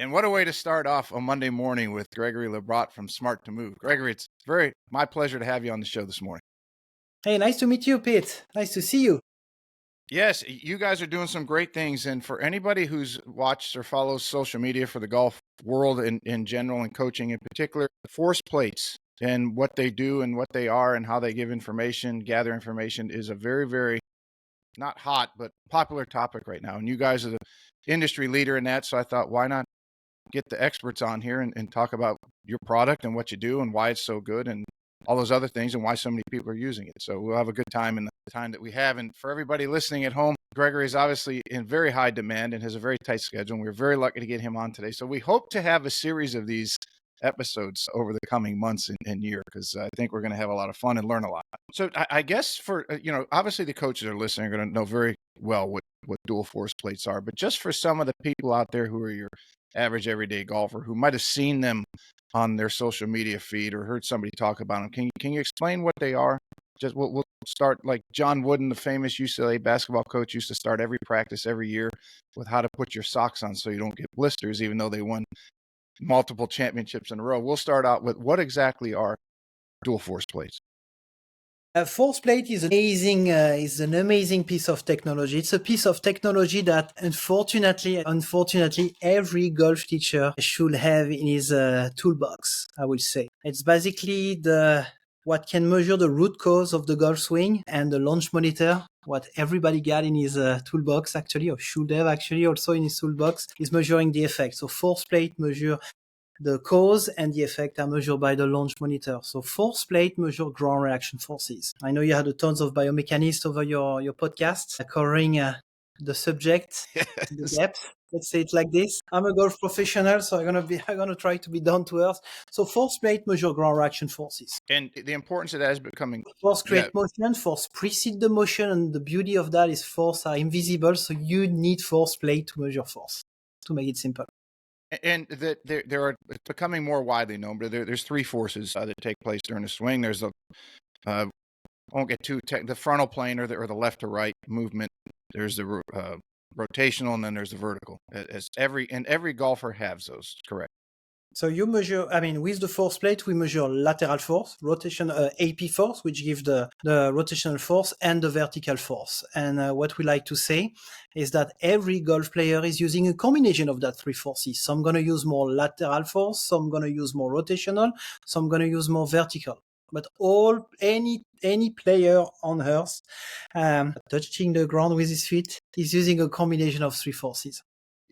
And what a way to start off a Monday morning with Gregory Lebrat from Smart to Move. Gregory, it's very my pleasure to have you on the show this morning. Hey, nice to meet you, Pete. Nice to see you. Yes, you guys are doing some great things. And for anybody who's watched or follows social media for the golf world in general and coaching in particular, force plates and what they do and what they are and how they give information, gather information is a very, very not hot, but popular topic right now. And you guys are the industry leader in that. So I thought, why not get the experts on here and talk about your product and what you do and why it's so good and all those other things and why so many people are using it. So we'll have a good time in the time that we have. And for everybody listening at home, Gregory is obviously in very high demand and has a very tight schedule. And we're very lucky to get him on today. So we hope to have a series of these episodes over the coming months and year, because I think we're going to have a lot of fun and learn a lot. So I guess for, obviously the coaches are listening are going to know very well what dual force plates are. But just for some of the people out there who are your average everyday golfer who might have seen them on their social media feed or heard somebody talk about them, can you explain what they are? Just we'll start like John Wooden, the famous UCLA basketball coach, used to start every practice every year with how to put your socks on so you don't get blisters, even though they won multiple championships in a row. We'll start out with what exactly are dual force plates. Force plate is an amazing piece of technology. It's a piece of technology that unfortunately, every golf teacher should have in his toolbox, I would say. It's basically what can measure the root cause of the golf swing, and the launch monitor, what everybody got in his toolbox actually, or should have actually also in his toolbox, is measuring the effect. So force plate measure the cause and the effect are measured by the launch monitor. So force plate measure ground reaction forces. I know you had tons of biomechanists over your podcast covering the subject, the depth. Let's say it like this. I'm a golf professional, so I'm gonna try to be down to earth. So force plate measure ground reaction forces. And the importance of that is becoming Force create motion, force precede the motion, and the beauty of that is force are invisible, so you need force plate to measure force, to make it simple. And that there are, it's becoming more widely known, but there's three forces that take place during a swing. There's I won't get too the frontal plane or the left to right movement. There's the rotational, and then there's the vertical. As every golfer has those, correct? So you measure, with the force plate, we measure lateral force, rotation, AP force, which gives the rotational force, and the vertical force. And what we like to say is that every golf player is using a combination of that three forces. Some going to use more lateral force, some going to use more rotational, some going to use more vertical. But any player on earth touching the ground with his feet is using a combination of three forces.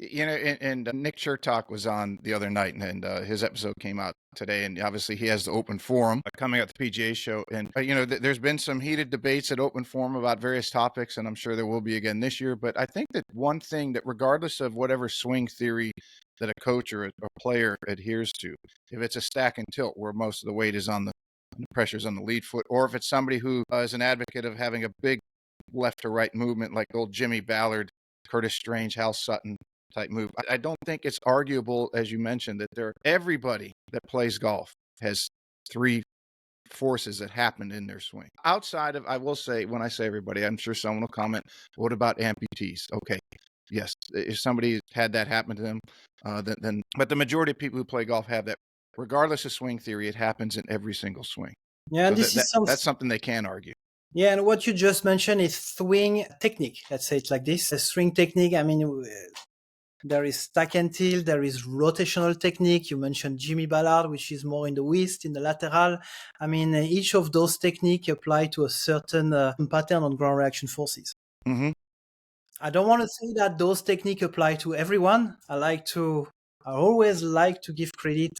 And Nick Chertok was on the other night, and his episode came out today, and obviously he has the Open Forum coming at the PGA show, and there's been some heated debates at Open Forum about various topics, and I'm sure there will be again this year. But I think that one thing that, regardless of whatever swing theory that a coach or a player adheres to, if it's a stack and tilt where most of the weight is on the pressures on the lead foot, or if it's somebody who is an advocate of having a big left to right movement like old Jimmy Ballard, Curtis Strange, Hal Sutton type move, I don't think it's arguable, as you mentioned, that everybody that plays golf has three forces that happen in their swing. Outside of, I will say, when I say everybody, I'm sure someone will comment, what about amputees? Okay, yes, if somebody had that happen to them, then but the majority of people who play golf have that. Regardless of swing theory, it happens in every single swing. Yeah, and so that's something they can argue. Yeah, and what you just mentioned is swing technique. Let's say it like this. A swing technique, there is stack and tilt, there is rotational technique. You mentioned Jimmy Ballard, which is more in the wrist, in the lateral. Each of those techniques apply to a certain pattern on ground reaction forces. Mm-hmm. I don't want to say that those techniques apply to everyone. I always like to give credit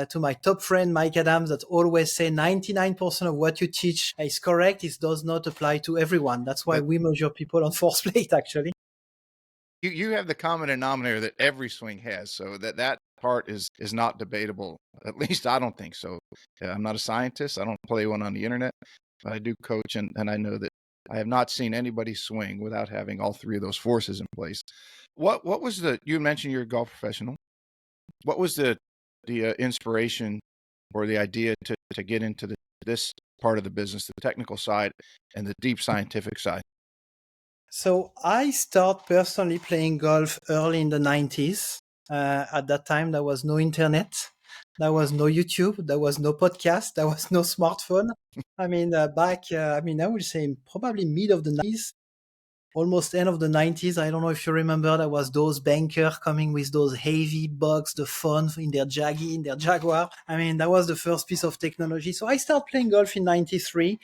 to my top friend, Mike Adams, that always say 99% of what you teach is correct. It does not apply to everyone. That's why we measure people on force plate, actually. You have the common denominator that every swing has, so that part is not debatable. At least I don't think so. I'm not a scientist. I don't play one on the internet, but I do coach, and I know that I have not seen anybody swing without having all three of those forces in place. What was you mentioned you're a golf professional. What was the inspiration or the idea to get into this part of the business, the technical side and the deep scientific side? So I started personally playing golf early in the 90s. At that time, there was no internet, there was no YouTube, there was no podcast, there was no smartphone. I mean, I would say probably mid of the 90s, almost end of the 90s. I don't know if you remember, there was those banker coming with those heavy bugs, the phone in their Jaggy, in their Jaguar. I mean, that was the first piece of technology. So I started playing golf in 93,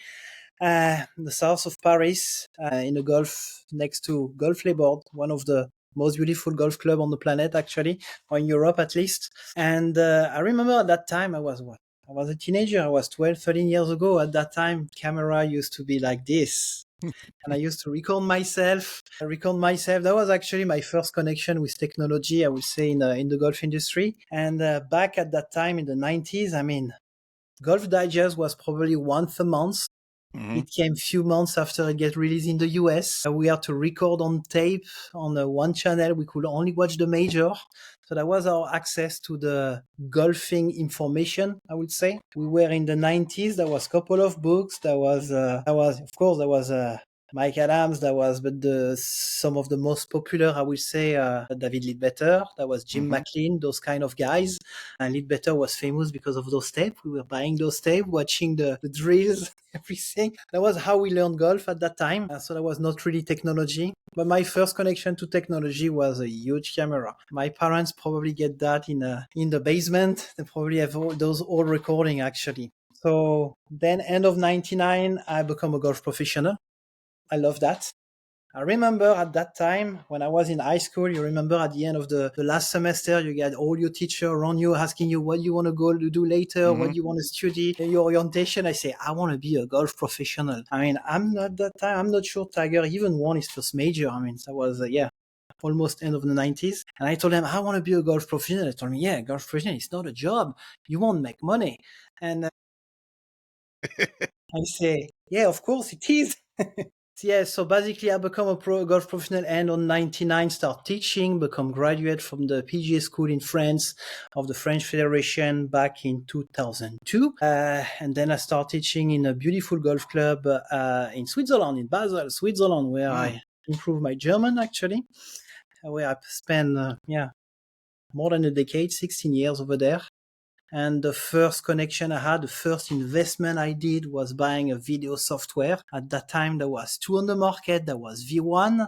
the south of Paris, in a golf next to Golf Lebrat, one of the most beautiful golf club on the planet, actually, or in Europe at least. And I remember at that time, I was a teenager. I was 12, 13 years ago. At that time, camera used to be like this. And I used to record myself. That was actually my first connection with technology, I would say, in the golf industry. And back at that time in the 90s, I mean, Golf Digest was probably once a month. Mm-hmm. It came few months after it get released in the US. We had to record on tape on one channel. We could only watch the major. So that was our access to the golfing information, I would say. We were in the 90s. There was a couple of books. There was Mike Adams. Some of the most popular, I would say, David Leadbetter. That was Jim Mm-hmm. McLean, those kind of guys. And Leadbetter was famous because of those tapes. We were buying those tapes, watching the drills, everything. That was how we learned golf at that time. So that was not really technology. But my first connection to technology was a huge camera. My parents probably get that in the basement. They probably have those old recording actually. So then end of 99, I become a golf professional. I love that. I remember at that time when I was in high school, you remember at the end of the last semester, you get all your teacher around you asking you what you want to go to do later, Mm-hmm. what you want to study, your orientation. I say, I want to be a golf professional. I mean, I'm not sure Tiger even won his first major. I mean, that was, almost end of the 90s. And I told him, I want to be a golf professional. He told me, yeah, golf professional, it's not a job. You won't make money. And I say, yeah, of course it is. Yeah, so basically I become a pro golf professional and on 99 start teaching, become graduate from the PGA school in France of the French Federation back in 2002. And then I start teaching in a beautiful golf club in Switzerland, in Basel, Switzerland, where I improved my German actually, where I spent, more than a decade, 16 years over there. And the first connection I had, the first investment I did was buying a video software. At that time, there was two on the market. There was V1,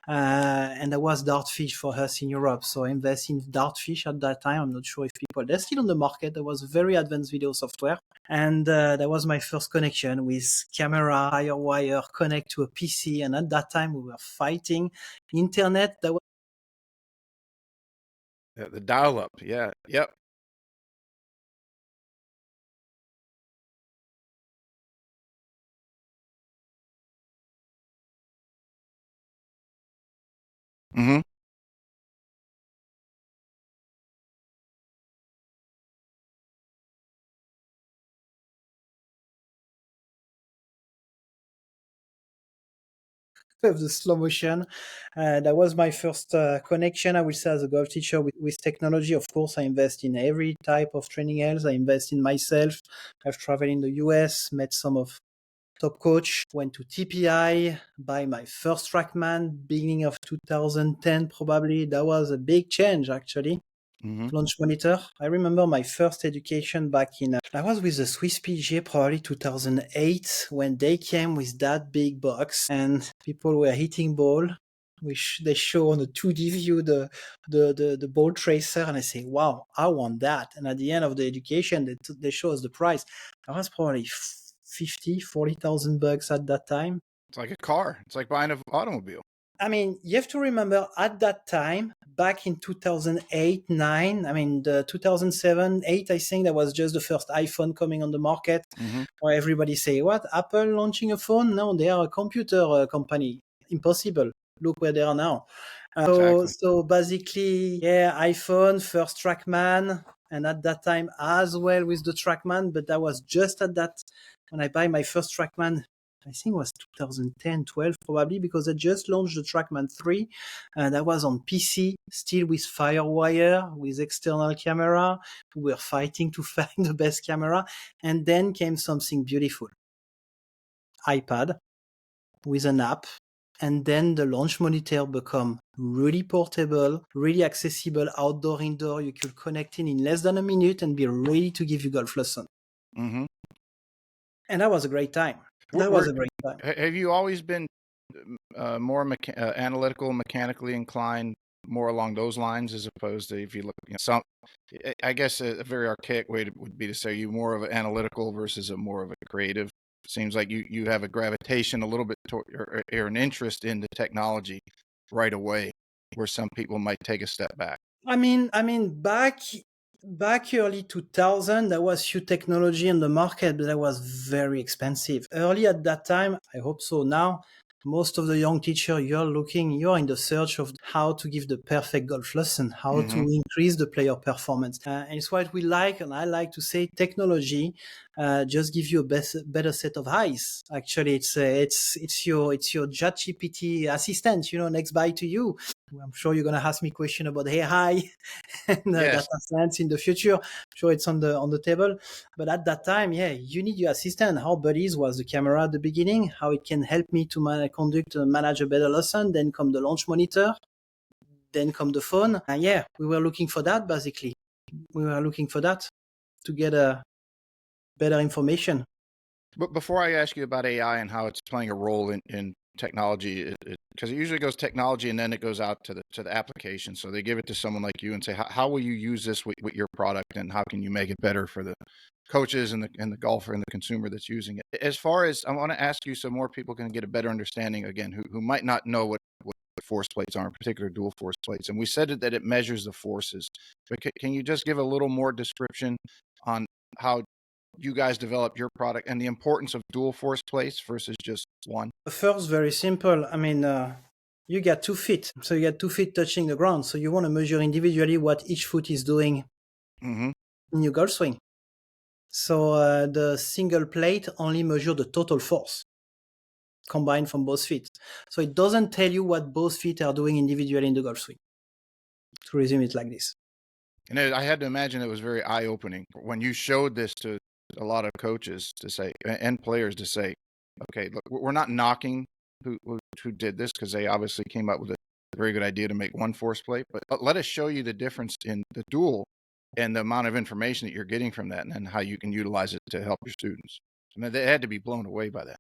and there was Dartfish for us in Europe. So I invested in Dartfish at that time. I'm not sure if they're still on the market. There was very advanced video software. And that was my first connection with camera, Firewire, connect to a PC. And at that time, we were fighting internet. That was The dial-up. Yeah. Yep. Mm-hmm. of the slow motion. That was my first connection, I would say, as a golf teacher with technology. Of course, I invest in every type of training else. I invest in myself. I've traveled in the US, met some of top coach, went to TPI, buy my first TrackMan, beginning of 2010 probably. That was a big change actually. Mm-hmm. Launch monitor. I remember my first education back in, I was with the Swiss PGA probably 2008 when they came with that big box and people were hitting ball, which they show on the 2D view, the ball tracer. And I say, wow, I want that. And at the end of the education, they show us the price. I was probably 40,000 bucks at that time. It's like a car. It's like buying an automobile. I mean, you have to remember at that time, back in 2008, 9, I mean, the 2007, 8, I think that was just the first iPhone coming on the market, Mm-hmm. where everybody say, what, Apple launching a phone? No, they are a computer company. Impossible. Look where they are now. Exactly. So basically, yeah, iPhone, first TrackMan, and at that time as well with the TrackMan, but that was just at that, when I buy my first TrackMan, I think it was 2010, 12 probably, because I just launched the TrackMan 3, and that was on PC, still with Firewire, with external camera. We were fighting to find the best camera, and then came something beautiful. iPad with an app, And then the launch monitor become really portable, really accessible, outdoor, indoor. You could connect in less than a minute and be ready to give you golf lesson. Mm-hmm. And that was a great time. Have you always been more analytical, mechanically inclined, more along those lines, as opposed to, if you look, I guess a very archaic way would be to say you more of an analytical versus a more of a creative. Seems like you have a gravitation a little bit toward, or an interest in the technology right away, where some people might take a step back. I mean, back early 2000, there was few technology in the market, but that was very expensive. Early at that time, I hope so now, most of the young teacher, you're in the search of how to give the perfect golf lesson, how to increase the player performance. And it's what we like, and I like to say technology just give you a better set of eyes. Actually, it's your ChatGPT assistant, next by to you. I'm sure you're going to ask me a question about AI and Yes. data science in the future. I'm sure it's on the table. But at that time, you need your assistant. How Buddies was the camera at the beginning, how it can help me to manage a better lesson. Then come the launch monitor. Then come the phone. And we were looking for that, basically. We were looking for that to get a better information. But before I ask you about AI and how it's playing a role in technology, because it usually goes technology and then it goes out to the application. So they give it to someone like you and say, how will you use this with your product, and how can you make it better for the coaches and the golfer and the consumer that's using it? As far as, I want to ask you so more people can get a better understanding, again, who might not know what force plates are, in particular dual force plates. And we said that it measures the forces, but can you just give a little more description on how you guys develop your product and the importance of dual force plates versus just one? First, very simple. I mean, you got 2 feet. So you got 2 feet touching the ground. So you want to measure individually what each foot is doing in your golf swing. So the single plate only measures the total force combined from both feet. So it doesn't tell you what both feet are doing individually in the golf swing. To resume it like this. And I had to imagine it was very eye-opening when you showed this to a lot of coaches to say, and players to say, okay, look, we're not knocking who did this, because they obviously came up with a very good idea to make one force plate, but let us show you the difference in the dual and the amount of information that you're getting from that, and then how you can utilize it to help your students. I mean, they had to be blown away by that.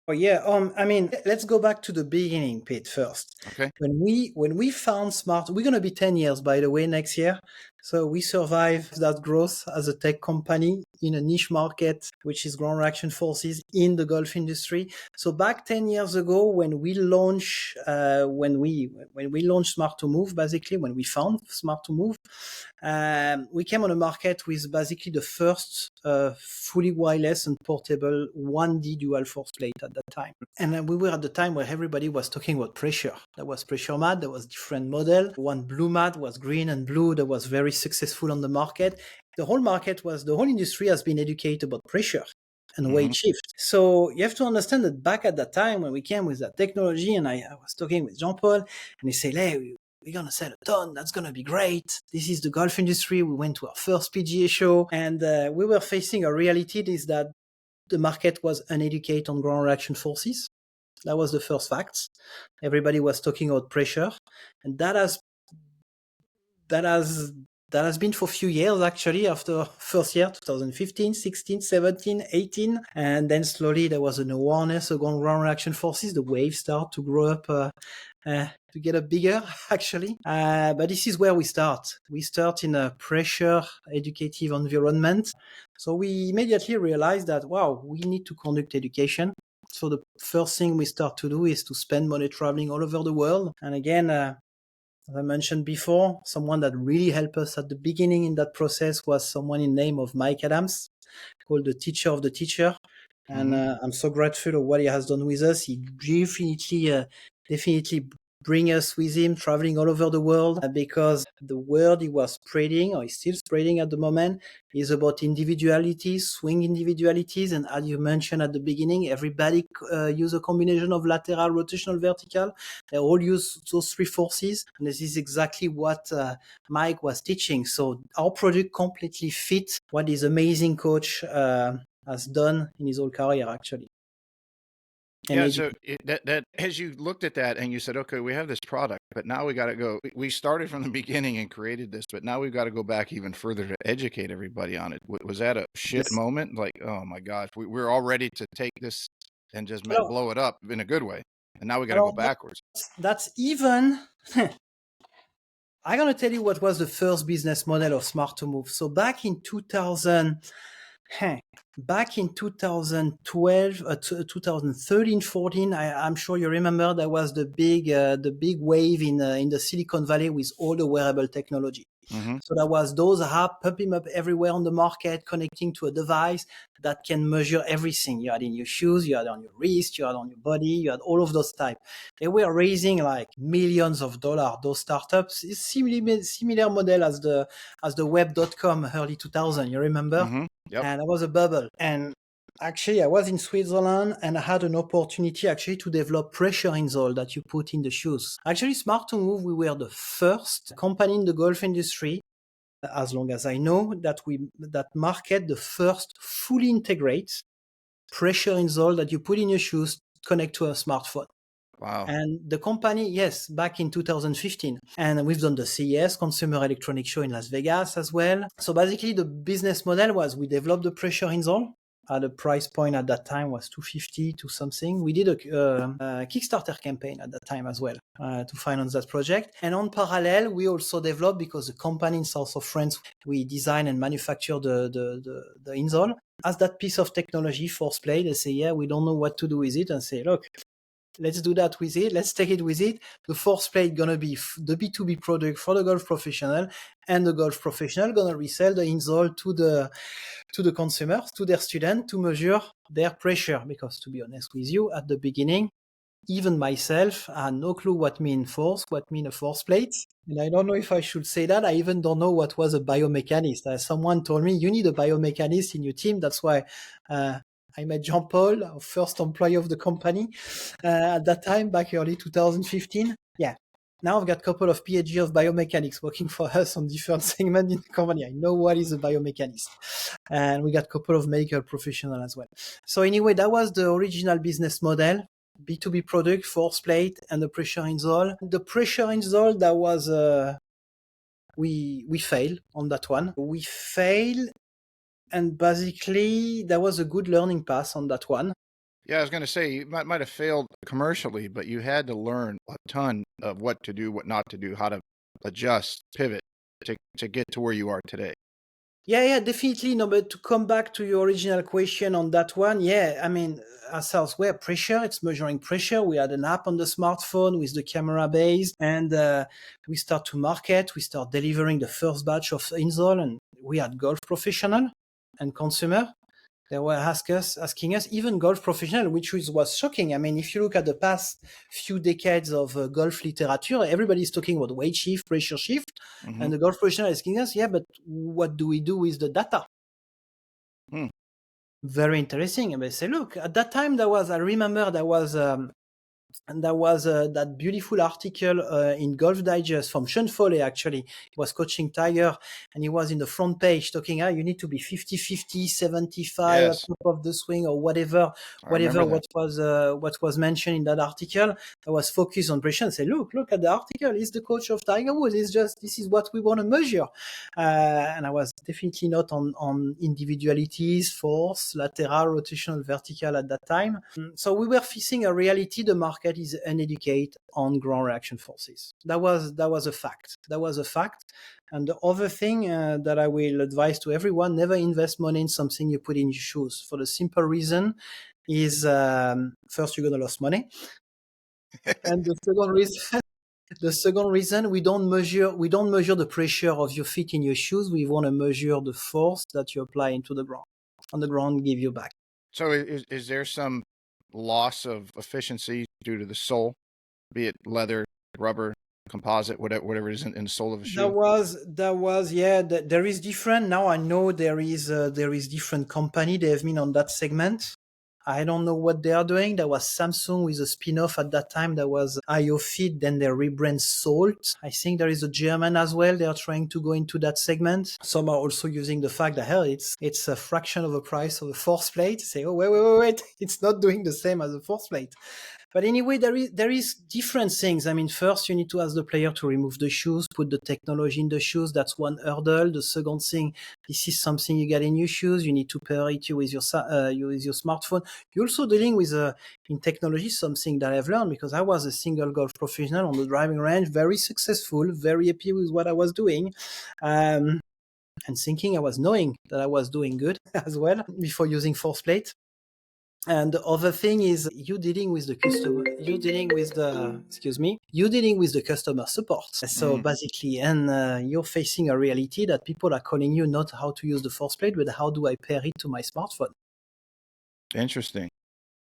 Oh yeah. I mean, let's go back to the beginning, Pete, first. Okay. When we found Smart, we're gonna be 10 years, by the way, next year. So we survived that growth as a tech company in a niche market, which is ground reaction forces in the golf industry. So back 10 years ago, when we launched Smart to Move, basically when we found Smart to Move, we came on the market with basically the first fully wireless and portable 1D dual force plate at that time. And we were at the time where everybody was talking about pressure. There was pressure mat, there was different model. One blue mat was green and blue, that was very successful on the market. The whole industry has been educated about pressure and weight shift. So you have to understand that back at that time when we came with that technology, and I was talking with Jean-Paul, and he said, hey, we're going to sell a ton. That's going to be great. This is the golf industry. We went to our first PGA show, and we were facing a reality is that the market was uneducated on ground reaction forces. That was the first fact. Everybody was talking about pressure, and that has been for a few years, actually, after first year, 2015, 16, 17, 18. And then slowly there was an awareness of ground reaction forces. The waves start to grow up, to get up bigger, actually. But this is where we start. We start in a pressure educative environment. So we immediately realized that, wow, we need to conduct education. So the first thing we start to do is to spend money traveling all over the world. And again, as I mentioned before, someone that really helped us at the beginning in that process was someone in the name of Mike Adams, called the teacher of the teacher. And I'm so grateful of what he has done with us. He definitely bring us with him traveling all over the world, because the word he was spreading, or is still spreading at the moment, is about individualities, swing individualities. And as you mentioned at the beginning, everybody use a combination of lateral, rotational, vertical. They all use those 3 forces. And this is exactly what Mike was teaching. So our product completely fits what this amazing coach has done in his whole career, actually. and Yeah, so that as you looked at that and you said, okay, we have this product, but now we got to go. We started from the beginning and created this, but now we've got to go back even further to educate everybody on it. Was that a shit yes. moment? Like, oh my gosh, we're all ready to take this and just Alors, blow it up in a good way, and now we got to go alors backwards. that's even. I'm gonna tell you what was the first business model of Smart to Move. So back in 2000, back in 2012, 2013, 14, I'm sure you remember there was the big wave in the Silicon Valley with all the wearable technology. Mm-hmm. So there was those apps popping up everywhere on the market, connecting to a device that can measure everything. You had in your shoes, you had on your wrist, you had on your body, you had all of those type. They were raising like millions of dollars. Those startups, it's similar model as the web.com early 2000. You remember? Mm-hmm. Yep. And that was a bubble. And actually, I was in Switzerland and I had an opportunity actually to develop pressure insole that you put in the shoes. Actually, Smart to Move, we were the first company in the golf industry, as long as I know, that market the first fully integrate pressure insole that you put in your shoes, connect to a smartphone. Wow. And the company, yes, back in 2015. And we've done the CES, Consumer Electronics Show in Las Vegas as well. So basically the business model was we developed the pressure insole at a price point at that time was 250 to something. We did a Kickstarter campaign at that time as well to finance that project. And on parallel, we also developed, because the company in south of France, we design and manufacture the insole. As that piece of technology, force play, they say, yeah, we don't know what to do with it. And say, look, let's do that with it. Let's take it with it. The force plate gonna be the B2B product for the golf professional, and the golf professional gonna resell the insole to the consumers, to their student, to measure their pressure. Because to be honest with you, at the beginning, even myself, I had no clue what mean force, what mean a force plate. And I don't know if I should say that. I even don't know what was a biomechanist. Someone told me, you need a biomechanist in your team. That's why I met Jean-Paul, first employee of the company at that time, back early 2015. Yeah. Now I've got a couple of PhD of biomechanics working for us on different segments in the company. I know what is a biomechanist. And we got a couple of medical professionals as well. So anyway, that was the original business model. B2B product, force plate, and the pressure insole. The pressure insole, that was we failed on that one. We failed, and basically there was a good learning path on that one. Yeah, I was going to say you might have failed commercially, but you had to learn a ton of what to do, what not to do, how to adjust, pivot to get to where you are today. Yeah, definitely. No, but to come back to your original question on that one, yeah, I mean, as software pressure, it's measuring pressure. We had an app on the smartphone with the camera base, and we start to market. We start delivering the first batch of insole, and we had golf professional and consumer. They were asking us, even golf professional, which was shocking. I mean, if you look at the past few decades of golf literature, everybody's talking about weight shift, pressure shift, Mm-hmm. and the golf professional is asking us, yeah, but what do we do with the data? Very interesting. And they say, look, at that time, I remember there was that beautiful article in Golf Digest from Sean Foley, actually. He was coaching Tiger, and he was in the front page talking, you need to be 50-50, 75 Yes. at top of the swing, or whatever what was mentioned in that article. I was focused on pressure and say, look at the article. He's the coach of Tiger Woods. This is what we want to measure. And I was definitely not on individualities, force, lateral, rotational, vertical at that time. So we were facing a reality. The market is uneducated on ground reaction forces. That was a fact. And the other thing that I will advise to everyone: never invest money in something you put in your shoes. For the simple reason is first, you're gonna lose money, and the second reason, we don't measure the pressure of your feet in your shoes. We want to measure the force that you apply into the ground. On the ground, give you back. So is there some loss of efficiency due to the sole, be it leather, rubber, composite, whatever it is in the sole of a shoe? That was yeah. There is different now. I know there is different company. They have been on that segment. I don't know what they are doing. There was Samsung with a spin-off at that time. There was IOFit, then they rebrand Salt. I think there is a German as well. They are trying to go into that segment. Some are also using the fact that, hell, it's a fraction of the price of a force plate. Say, oh, wait. It's not doing the same as a force plate. But anyway, there is different things. I mean, first you need to ask the player to remove the shoes, put the technology in the shoes. That's one hurdle. The second thing, this is something you get in your shoes. You need to pair it with your smartphone. You're also dealing with in technology something that I've learned because I was a single golf professional on the driving range, very successful, very happy with what I was doing. And thinking I was knowing that I was doing good as well before using force plate. And the other thing is you dealing with the customer, you're dealing with the customer support. So basically, and you're facing a reality that people are calling you not how to use the force plate, but how do I pair it to my smartphone? Interesting.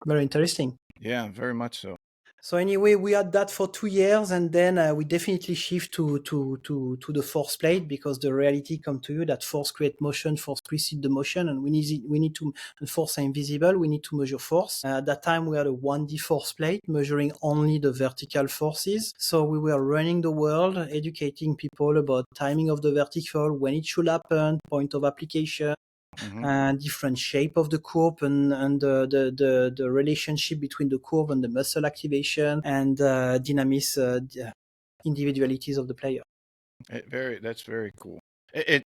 Very interesting. Yeah, very much so. So anyway, we had that for 2 years, and then we definitely shift to the force plate because the reality come to you that force create motion, force precede the motion, and we need to, and force are invisible. We need to measure force. At that time, we had a 1D force plate measuring only the vertical forces. So we were running the world, educating people about timing of the vertical, when it should happen, point of application. Different shape of the curve and the relationship between the curve and the muscle activation and dynamics, individualities of the player. That's very cool.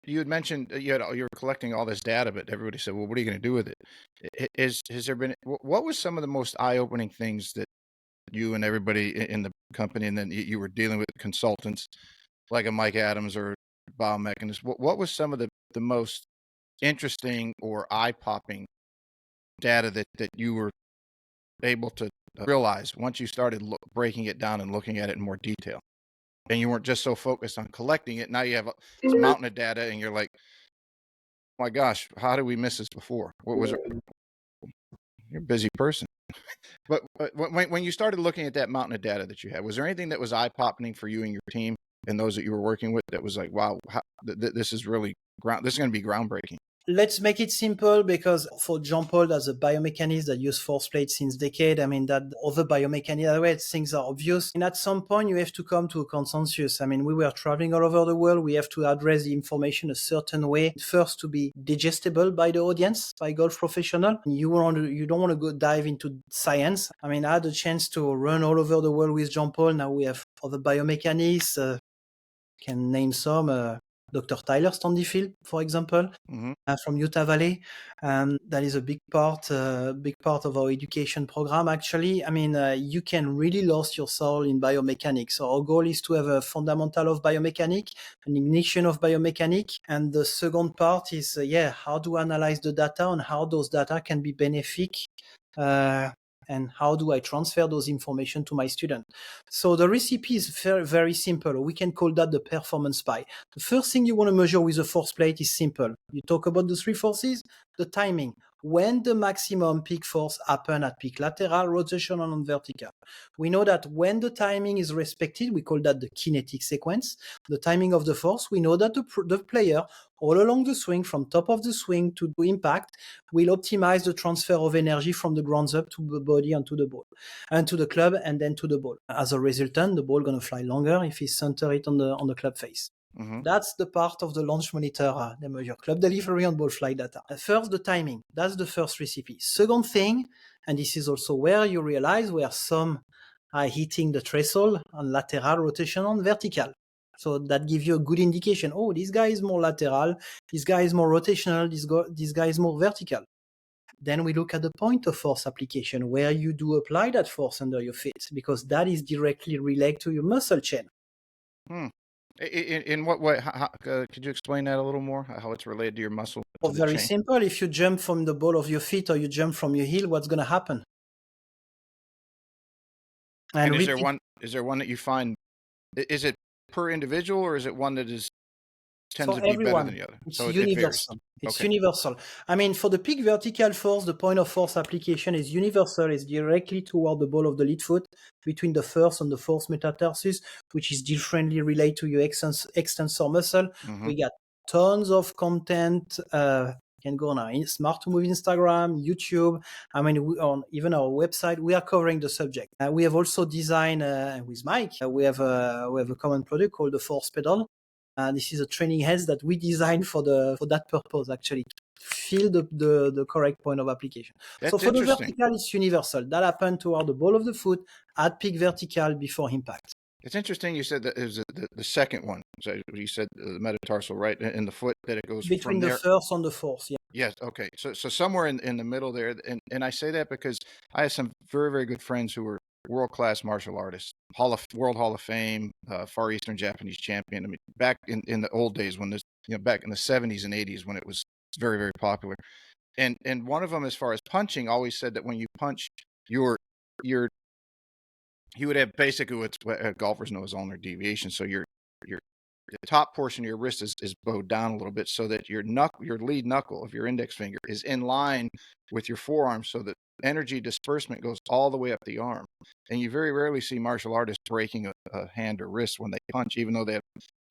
You had mentioned you were collecting all this data, but everybody said, "Well, what are you going to do with it?" Has there been what was some of the most eye-opening things that you and everybody in the company, and then you were dealing with consultants like a Mike Adams or biomechanist? What was some of the most interesting or eye-popping data that you were able to realize once you started breaking it down and looking at it in more detail? And you weren't just so focused on collecting it. Now you have this mountain of data, and you're like, oh my gosh, how did we miss this before? What was it? You're a busy person. But when you started looking at that mountain of data that you had, was there anything that was eye-popping for you and your team and those that you were working with that was like, wow, this is really this is going to be groundbreaking? Let's make it simple because, for example, as a biomechanist that use force plate since decade, I mean, that other biomechanics, things are obvious. And at some point, you have to come to a consensus. I mean, we were traveling all over the world. We have to address the information a certain way. First, to be digestible by the audience, by golf professional. You don't want to go dive into science. I mean, I had a chance to run all over the world with Jean-Paul. Now we have other biomechanics. Can name some. Dr. Tyler Standyfield, for example, from Utah Valley. That is a big part of our education program, actually. I mean, you can really lose your soul in biomechanics. So our goal is to have a fundamental of biomechanics, an ignition of biomechanics. And the second part is, how to analyze the data and how those data can be benefic and how do I transfer those information to my student? So the recipe is very, very simple. We can call that the performance pie. The first thing you want to measure with a force plate is simple. You talk about the three forces, the timing. When the maximum peak force happen at peak lateral, rotational, and vertical. We know that when the timing is respected, we call that the kinetic sequence. The timing of the force, we know that the player all along the swing, from top of the swing to impact, will optimize the transfer of energy from the ground up to the body and to the ball, and to the club, and then to the ball. As a resultant, the ball gonna fly longer if he center it on the club face. That's the part of the launch monitor. They measure club delivery and ball flight data. First, the timing. That's the first recipe. Second thing, and this is also where you realize where some are hitting the threshold on lateral, rotational, and vertical. So that gives you a good indication. Oh, this guy is more lateral. This guy is more rotational. This guy is more vertical. Then we look at the point of force application, where you do apply that force under your feet, because that is directly related to your muscle chain. In what way? Could you explain that a little more? How it's related to your muscle? Oh, very simple. If you jump from the ball of your feet or you jump from your heel, what's going to happen? And is there one that you find? Is it per individual, or is it one that tends to be better than the other? It's universal. It's universal. I mean, for the peak vertical force, the point of force application is universal. It's directly toward the ball of the lead foot between the first and the fourth metatarsus, which is differently related to your extensor muscle. We got tons of content You can go on our Smart to Move Instagram, YouTube. I mean, on even our website, we are covering the subject. We have also designed with Mike. We have a common product called the Force Pedal. This is a training heads that we designed for that purpose, actually, to feel the correct point of application. So That's for the interesting. vertical, it's universal. That happened toward the ball of the foot at peak vertical before impact. It's interesting you said that it was the second one. So you said the metatarsal, right, in the foot, that it goes Between from the there. first and the fourth, yeah. Yes. Okay. So somewhere in the middle there, and I say that because I have some very, very good friends who were world-class martial artists, World Hall of Fame, Far Eastern Japanese champion. I mean, back in the old days when this, back in the 70s and 80s when it was very, very popular. And one of them, as far as punching, always said that when you punch, your he would have basically what golfers know as ulnar deviation. So your the top portion of your wrist is bowed down a little bit so that your lead knuckle of your index finger is in line with your forearm, so that energy disbursement goes all the way up the arm. And you very rarely see martial artists breaking a hand or wrist when they punch, even though they have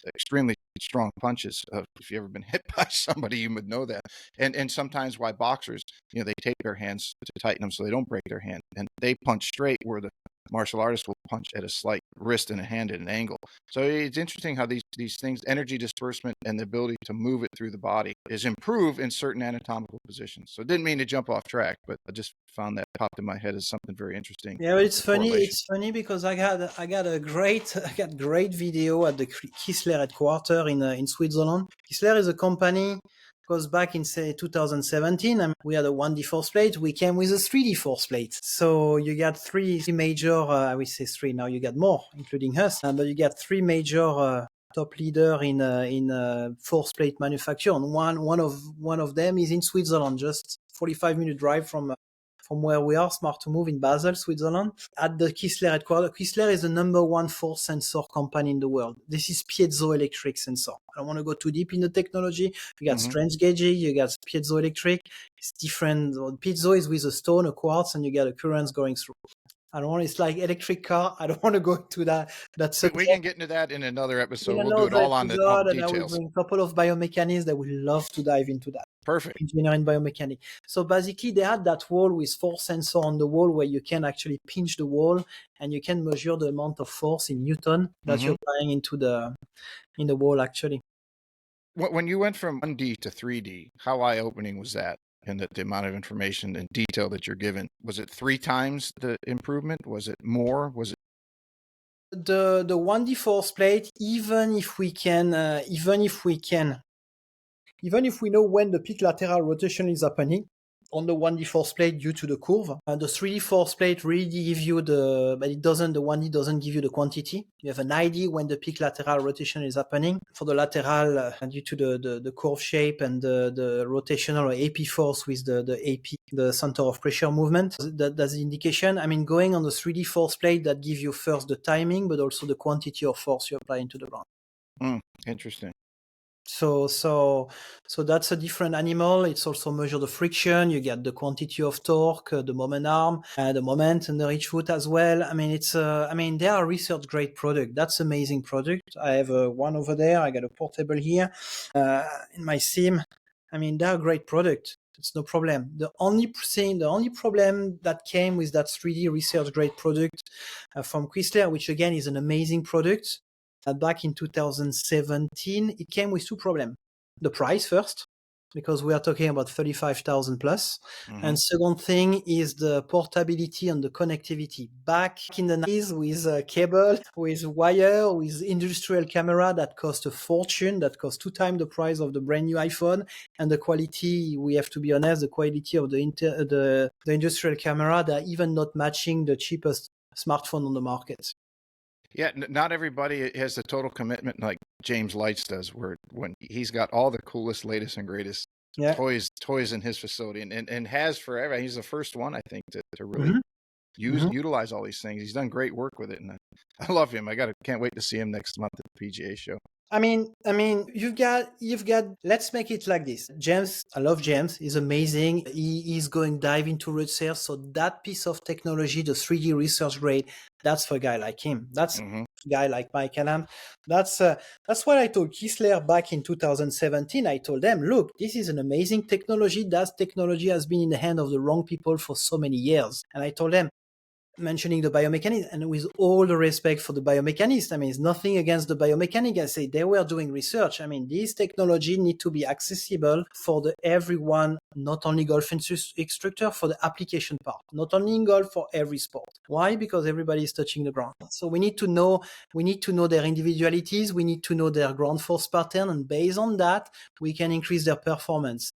extremely strong punches. If you've ever been hit by somebody, you would know that. And sometimes why boxers, they tape their hands to tighten them so they don't break their hand, and they punch straight, where the martial artist will punch at a slight wrist and a hand at an angle. So it's interesting how these things, energy disbursement and the ability to move it through the body, is improved in certain anatomical positions. So it didn't mean to jump off track, but I just found that popped in my head as something very interesting. Yeah, but it's funny. It's funny because I got great video at the Kistler headquarters in Switzerland. Kistler is a company. Goes back in, say, 2017, and we had a 1D force plate. We came with a 3D force plate. So you got three major, I would say three, now you got more, including us, but you got three major top leader in force plate manufacture. And one of them is in Switzerland, just 45-minute drive from where we are, Smart to Move in Basel, Switzerland, at the Kistler headquarters. Kistler is the number one force sensor company in the world. This is piezoelectric sensor. I don't want to go too deep in the technology. You got strength gauging, you got piezoelectric. It's different. Piezo is with a stone, a quartz, and you get a current going through. I don't want. It's like electric car. I don't want to go into that subject. We can get into that in another episode. We'll do it all on the details. And I will bring a couple of biomechanics that would love to dive into that. Perfect. Engineering biomechanics. So basically, they had that wall with force sensor on the wall where you can actually pinch the wall and you can measure the amount of force in Newton that you're applying in the wall. Actually, when you went from 1D to 3D, how eye-opening was that? And the amount of information and detail that you're given, was it 3 times the improvement? Was it more? Was it the 1D force plate? Even if we know when the peak lateral rotation is happening on the 1D force plate due to the curve, the 3D force plate really gives you the 1D doesn't give you the quantity. You have an idea when the peak lateral rotation is happening. For the lateral, due to the curve shape and the rotational or AP force with the AP, the center of pressure movement, that's the indication. I mean, going on the 3D force plate, that gives you first the timing, but also the quantity of force you apply into the ground. Interesting. So that's a different animal. It's also measure the friction. You get the quantity of torque, the moment arm, the moment and the reach foot as well. I mean, they are research grade product. That's amazing product. I have one over there. I got a portable here in my sim. I mean, they're a great product. It's no problem. The only problem that came with that 3D research grade product from Chrysler, which again is an amazing product. Back in 2017, it came with 2 problems. The price first, because we are talking about 35,000 plus. And second thing is the portability and the connectivity. Back in the 90s with cable, with wire, with industrial camera that cost a fortune, that cost 2 times the price of the brand new iPhone. And the quality, we have to be honest, the quality of the industrial camera, they're even not matching the cheapest smartphone on the market. Yeah, not everybody has the total commitment like James Lights does, where when he's got all the coolest, latest, and greatest toys in his facility, and has forever. He's the first one, I think, to really utilize all these things. He's done great work with it, and I love him. Can't wait to see him next month at the PGA show. I mean, you've got. Let's make it like this. James, I love James. He's amazing. He is going dive into research. So that piece of technology, the 3D research grade, That's for a guy like him. That's Mm-hmm. a guy like Mike Allam. That's what I told Kistler back in 2017. I told them, look, this is an amazing technology. That technology has been in the hand of the wrong people for so many years. And I told them, mentioning the biomechanics, and with all the respect for the biomechanics, I mean, it's nothing against the biomechanics. I say they were doing research. I mean, these technology need to be accessible for the everyone, not only golf instructor, for the application part, not only in golf, for every sport. Why? Because everybody is touching the ground. So we need to know their individualities. We need to know their ground force pattern, and based on that, we can increase their performance.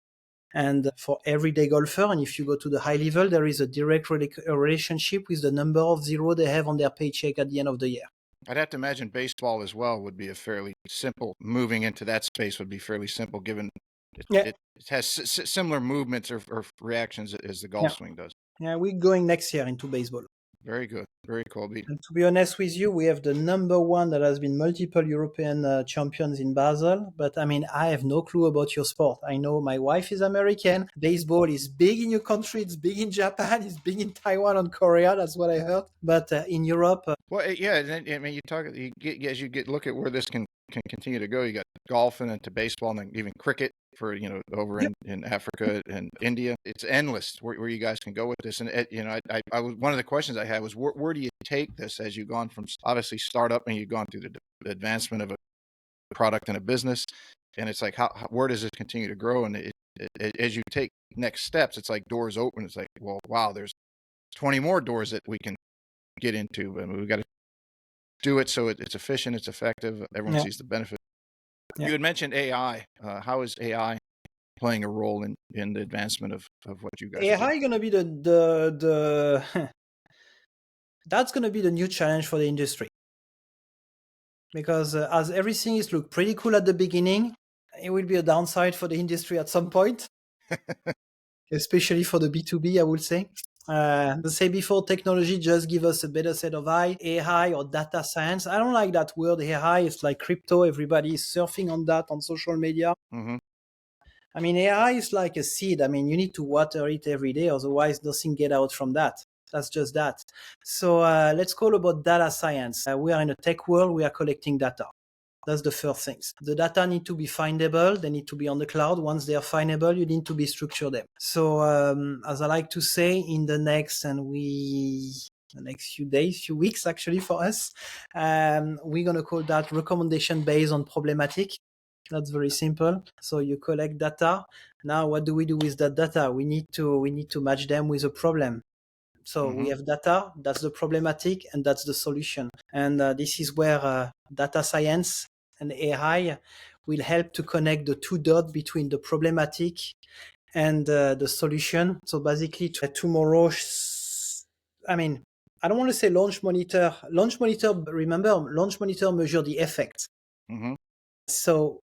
And for everyday golfer, and if you go to the high level, there is a direct relationship with the number of zero they have on their paycheck at the end of the year. I'd have to imagine baseball as well would be a fairly simple, moving into that space would be fairly simple given it has similar movements or reactions as the golf swing does. Yeah, we're going next year into baseball. Very good. Very cool. And to be honest with you, we have the number one that has been multiple European champions in Basel. But I mean, I have no clue about your sport. I know my wife is American. Baseball is big in your country. It's big in Japan. It's big in Taiwan and Korea. That's what I heard. But in Europe, well, yeah. I mean, as you look at where this can continue to go. You got golf and into baseball, and then even cricket for over in Africa and India. It's endless where you guys can go with this. And I was one of the questions I had was where do you take this as you've gone from obviously startup and you've gone through the advancement of a product and a business, and it's like where does it continue to grow? And as you take next steps, it's like doors open. It's like, well, wow, there's 20 more doors that we can get into, and we've got to do it so it's efficient, it's effective, everyone sees the benefit. You had mentioned AI. How is AI playing a role in the advancement of what you guys AI going to be the that's going to be the new challenge for the industry, because as everything is look pretty cool at the beginning, it will be a downside for the industry at some point. Especially for the B2B, I would say. Let's say before, technology just give us a better set of eyes, AI or data science. I don't like that word AI. It's like crypto. Everybody is surfing on that on social media. Mm-hmm. I mean, AI is like a seed. I mean, you need to water it every day, otherwise nothing get out from that. That's just that. So let's call about data science. We are in a tech world. We are collecting data. That's the first thing. The data need to be findable. They need to be on the cloud. Once they are findable, you need to be structured them. So as I like to say, in the next few days, few weeks actually for us, we're going to call that recommendation based on problematic. That's very simple. So you collect data. Now what do we do with that data? We need to match them with a problem. So we have data, that's the problematic, and that's the solution. And this is where data science and AI will help to connect the two dots between the problematic and the solution. So basically tomorrow, I mean, I don't want to say launch monitor. Remember, launch monitor measure the effect. Mm-hmm. So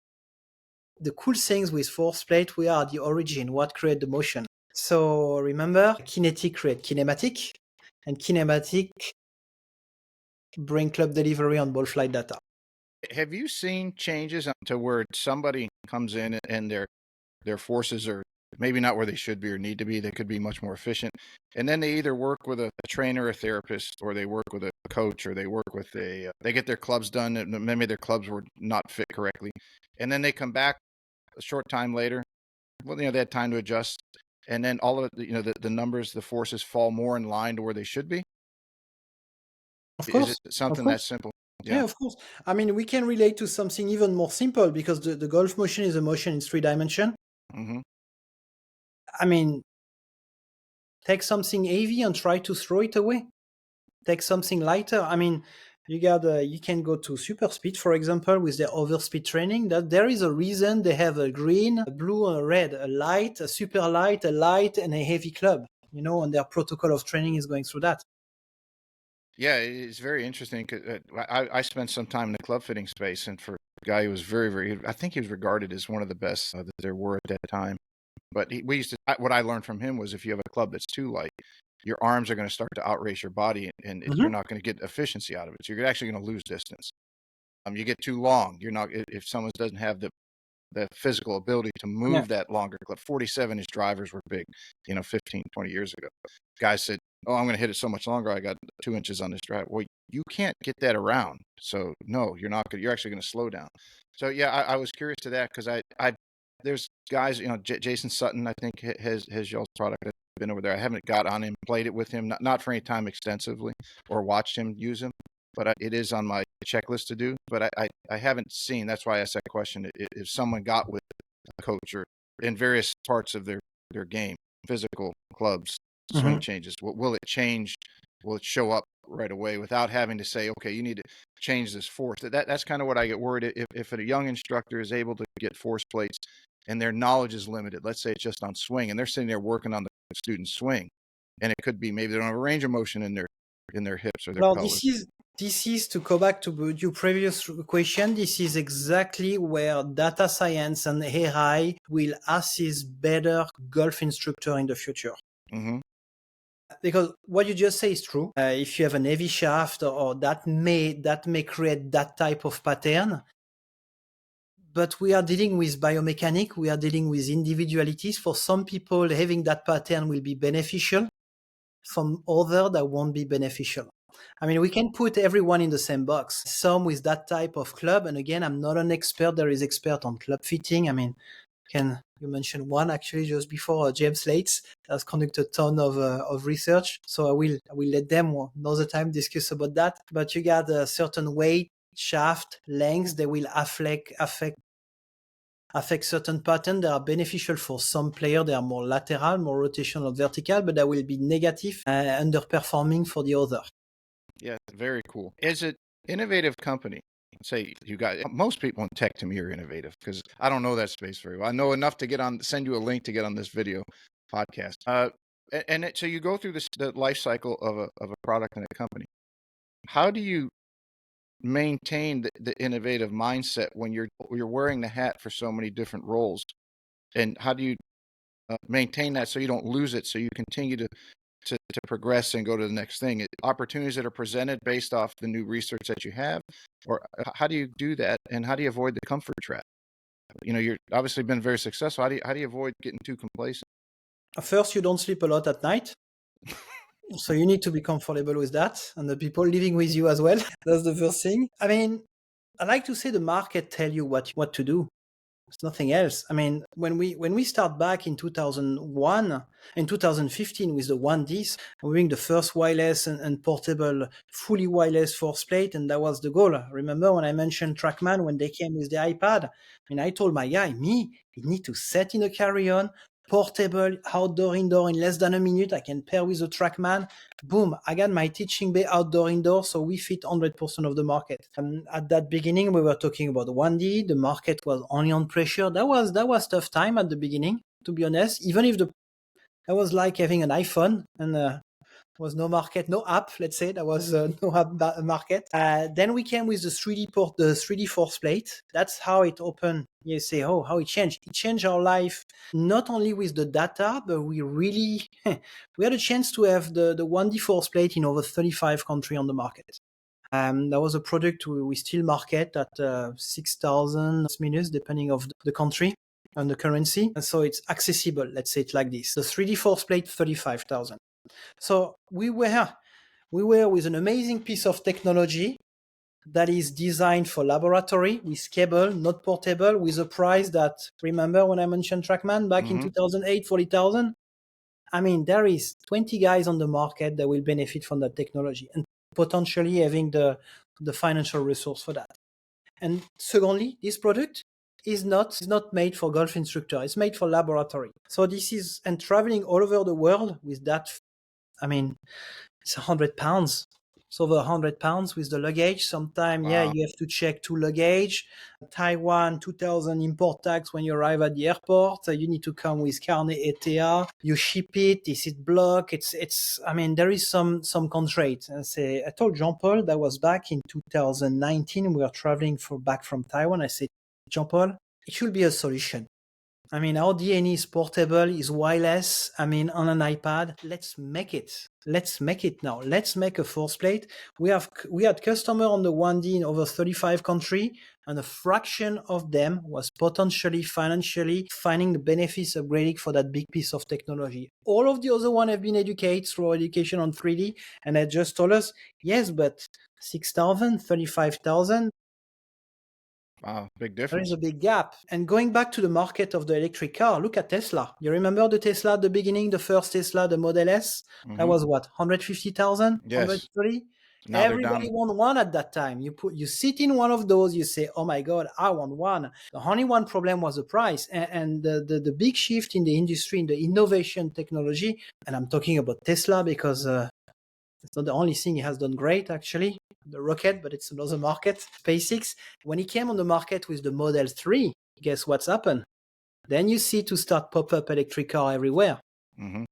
the cool things with force plate, we are at the origin, what create the motion. So remember, kinetic create kinematic, and kinematic bring club delivery on ball flight data. Have you seen changes to where somebody comes in and their forces are maybe not where they should be or need to be? They could be much more efficient. And then they either work with a trainer, a therapist, or they work with a coach, or they work with they get their clubs done, and maybe their clubs were not fit correctly. And then they come back a short time later. Well, they had time to adjust. And then all of the numbers, the forces fall more in line to where they should be. Of course. Is it something that simple? Yeah, of course. I mean, we can relate to something even more simple, because the golf motion is a motion in 3 dimensions. Mm-hmm. I mean, take something heavy and try to throw it away. Take something lighter. I mean, you can go to super speed, for example, with their overspeed training. That there is a reason they have a green, a blue, and a red, a light, a super light, a light, and a heavy club. And their protocol of training is going through that. Yeah, it's very interesting. I spent some time in the club fitting space, and for a guy who was I think he was regarded as one of the best that there were at that time. But what I learned from him was if you have a club that's too light, your arms are going to start to outrace your body, and you're not going to get efficiency out of it. So you're actually going to lose distance. You get too long. You're not if someone doesn't have the physical ability to move that longer club. 47-inch drivers were big, 15, 20 years ago. Guys said oh, I'm going to hit it so much longer. I got 2 inches on this drive. Well, you can't get that around. So no, you're not going. You're actually going to slow down. So yeah, I was curious to that because there's guys, Jason Sutton, I think has y'all's product. I've been over there. I haven't got on him, played it with him, not for any time extensively, or watched him use him. But it is on my checklist to do. But I haven't seen. That's why I asked that question. If someone got with a coach or in various parts of their game, physical, clubs, swing changes, will it change? Will it show up right away without having to say, okay, you need to change this force? That's kind of what I get worried. If a young instructor is able to get force plates and their knowledge is limited, let's say it's just on swing, and they're sitting there working on the student's swing, and it could be maybe they don't have a range of motion in their hips or their Well, pelvis. this is to go back to your previous question. This is exactly where data science and AI will assist better golf instructor in the future. Mm-hmm. Because what you just say is true. If you have an heavy shaft, or that may create that type of pattern. But we are dealing with biomechanics. We are dealing with individualities. For some people, having that pattern will be beneficial. From others, that won't be beneficial. I mean, we can put everyone in the same box. Some with that type of club, and again, I'm not an expert. There is expert on club fitting. I mean, you mentioned one actually just before, James Lates has conducted a ton of research. So I will let them another time discuss about that. But you got a certain weight, shaft, length. They will affect certain patterns that are beneficial for some players. They are more lateral, more rotational, vertical, but that will be negative, underperforming for the other. Yeah, very cool. Is it innovative company? Say you got most people in tech to me are innovative because I don't know that space very well. I know enough to send you a link to get on this video podcast. So you go through the life cycle of a product in a company. How do you maintain the innovative mindset when you're wearing the hat for so many different roles, and how do you maintain that so you don't lose it, so you continue to progress and go to the next thing? Opportunities that are presented based off the new research that you have, or how do you do that, and how do you avoid the comfort trap? You're obviously been very successful. How do you avoid getting too complacent? First, you don't sleep a lot at night. So you need to be comfortable with that, and the people living with you as well. That's the first thing. I mean, I like to say the market tell you what to do. It's nothing else. I mean, when we start back in 2001 and 2015 with the 1Ds, we bring the first wireless and portable, fully wireless force plate, and that was the goal. Remember when I mentioned TrackMan when they came with the iPad? I mean, I told my guy, you need to set in a carry-on, portable, outdoor, indoor in less than a minute. I can pair with the TrackMan. Boom, I got my teaching bay outdoor, indoor, so we fit 100% of the market. And at that beginning, we were talking about 1D. The market was only on pressure. That was tough time at the beginning, to be honest. Even if that was like having an iPhone and was no market, no app. Let's say there was no app market. Then we came with the 3D force plate. That's how it opened. You say, oh, how it changed? It changed our life not only with the data, but we really we had a chance to have the 1D force plate in over 35 countries on the market. That was a product we still market at 6,000 minutes, depending of the country and the currency. And so it's accessible. Let's say it like this: the 3D force plate, 35,000. So we were with an amazing piece of technology that is designed for laboratory with cable, not portable, with a price that, remember when I mentioned TrackMan back in 2008, 40,000? I mean, there is 20 guys on the market that will benefit from that technology and potentially having the financial resource for that. And secondly, this product is not made for golf instructor. It's made for laboratory. So this is, and traveling all over the world with that, I mean, it's 100 pounds. It's over 100 pounds with the luggage. Sometimes, Wow. you have to check 2 luggage. Taiwan, 2,000 import tax when you arrive at the airport. You need to come with carnet ETA. You ship it. Is it blocked? It's. I mean, there is some constraints. And I told Jean-Paul, that was back in 2019. We were traveling back from Taiwan. I said, Jean-Paul, it should be a solution. I mean, our DNA is portable, is wireless. I mean, on an iPad. Let's make it. Let's make it now. Let's make a force plate. We had customer on the 1D in over 35 countries, and a fraction of them was potentially financially finding the benefits of upgrading for that big piece of technology. All of the other one have been educated through education on 3D, and they just told us, yes, but 6,000, 35,000. Wow, big There is difference. a big gap. And going back to the market of the electric car, look at Tesla. You remember the Tesla at the beginning, the first Tesla, the Model S? That Hmm. was what, 150,000, Yes. 130? Now they're Everybody down. want one at that time. You sit in one of those, you say, oh my God, I want one. The only one problem was the price. And the big shift in the industry, in the innovation technology, and I'm talking about Tesla because it's not the only thing he has done great, actually, the rocket, but it's another market. SpaceX, when he came on the market with the Model 3, guess what's happened? Then you see to start pop-up electric car everywhere. Hmm.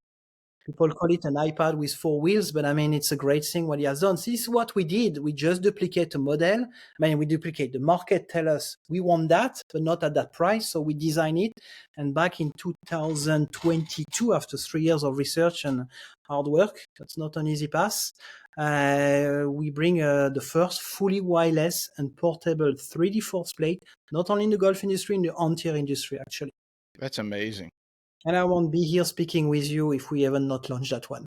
People call it an iPad with four wheels, but I mean, it's a great thing what he has done. So this is what we did. We just duplicate a model. I mean, we duplicate the market, tell us we want that, but not at that price. So we design it. And back in 2022, after 3 years of research and hard work, that's not an easy pass. We bring the first fully wireless and portable 3D force plate, not only in the golf industry, in the entire industry, actually. That's amazing. And I won't be here speaking with you if we haven't not launched that one.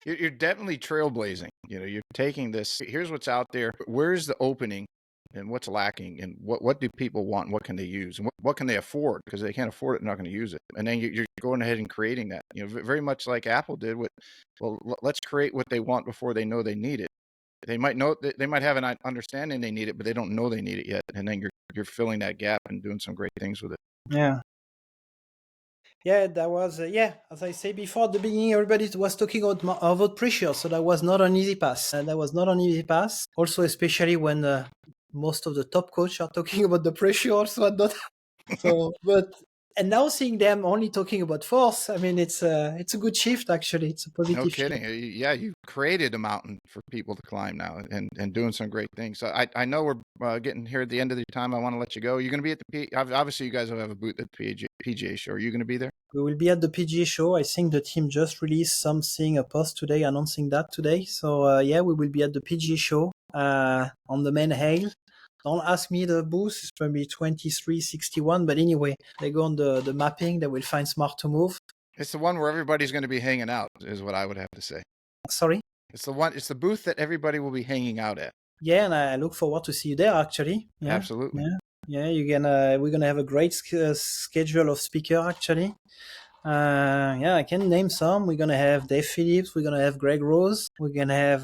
You're definitely trailblazing. You're taking this. Here's what's out there. Where's the opening, and what's lacking, and what do people want? And what can they use, and what can they afford? Because they can't afford it, they're not going to use it. And then you're going ahead and creating that. Very much like Apple did with, well, let's create what they want before they know they need it. They might know they might have an understanding they need it, but they don't know they need it yet. And then you're filling that gap and doing some great things with it. Yeah. Yeah, that was, as I say before, at the beginning, everybody was talking about pressure. So that was not an easy pass. That was not an easy pass. Also, especially when most of the top coach are talking about the pressure also at that. So, and now seeing them only talking about force, I mean, it's a good shift, actually. It's a No positive shift. kidding. Yeah, you've created a mountain for people to climb now, and doing some great things. So I know we're getting here at the end of the time. I want to let you go. You're going to be at the obviously you guys will have a booth at the PGA show. Are you going to be there? We will be at the PGA show. I think the team just released something, a post today announcing that today. So yeah, we will be at the PGA show on the main hail. Don't ask me the booth. It's going to be 2361. But anyway, they go on the mapping. They will find smart to move. It's the one where everybody's going to be hanging out, is what I would have to say. Sorry? It's the one. It's the booth that everybody will be hanging out at. Yeah, and I look forward to see you there, actually. Yeah. Absolutely. Yeah. Yeah, we're gonna have a great schedule of speaker, actually. Yeah, I can name some. We're gonna have Dave Phillips. We're gonna have Greg Rose. We're gonna have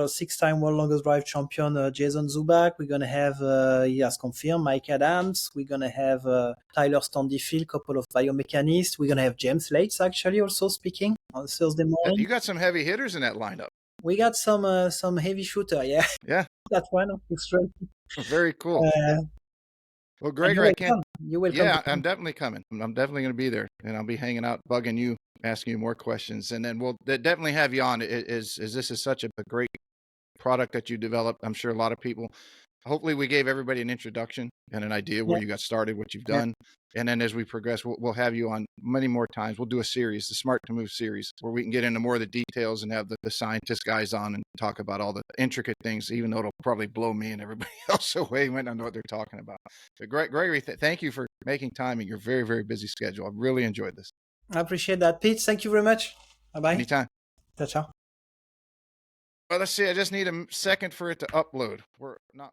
six-time world longest drive champion Jason Zuback. We're gonna have he has confirmed Mike Adams. We're gonna have Tyler Standifield, couple of biomechanists. We're gonna have James Lates actually also speaking on Thursday morning. You got some heavy hitters in that lineup. We got some heavy shooter. Yeah, Yeah, that one straight. very cool. Well, And Gregory, I can't. you will come. Yeah, I'm definitely coming. I'm definitely going to be there, and I'll be hanging out, bugging you, asking you more questions, and then we'll definitely have you on. Is this is such a great product that you developed? I'm sure a lot of people. Hopefully, we gave everybody an introduction and an idea where you got started, what you've done, and then as we progress, we'll have you on many more times. We'll do a series, the Smart to Move series, where we can get into more of the details and have the scientist guys on and talk about all the intricate things, even though it'll probably blow me and everybody else away when I know what they're talking about. But Gregory, thank you for making time in your very, very busy schedule. I really enjoyed this. I appreciate that, Pete. Thank you very much. Bye-bye. Anytime. Ciao, ciao. Well, let's see. I just need a second for it to upload. We're not.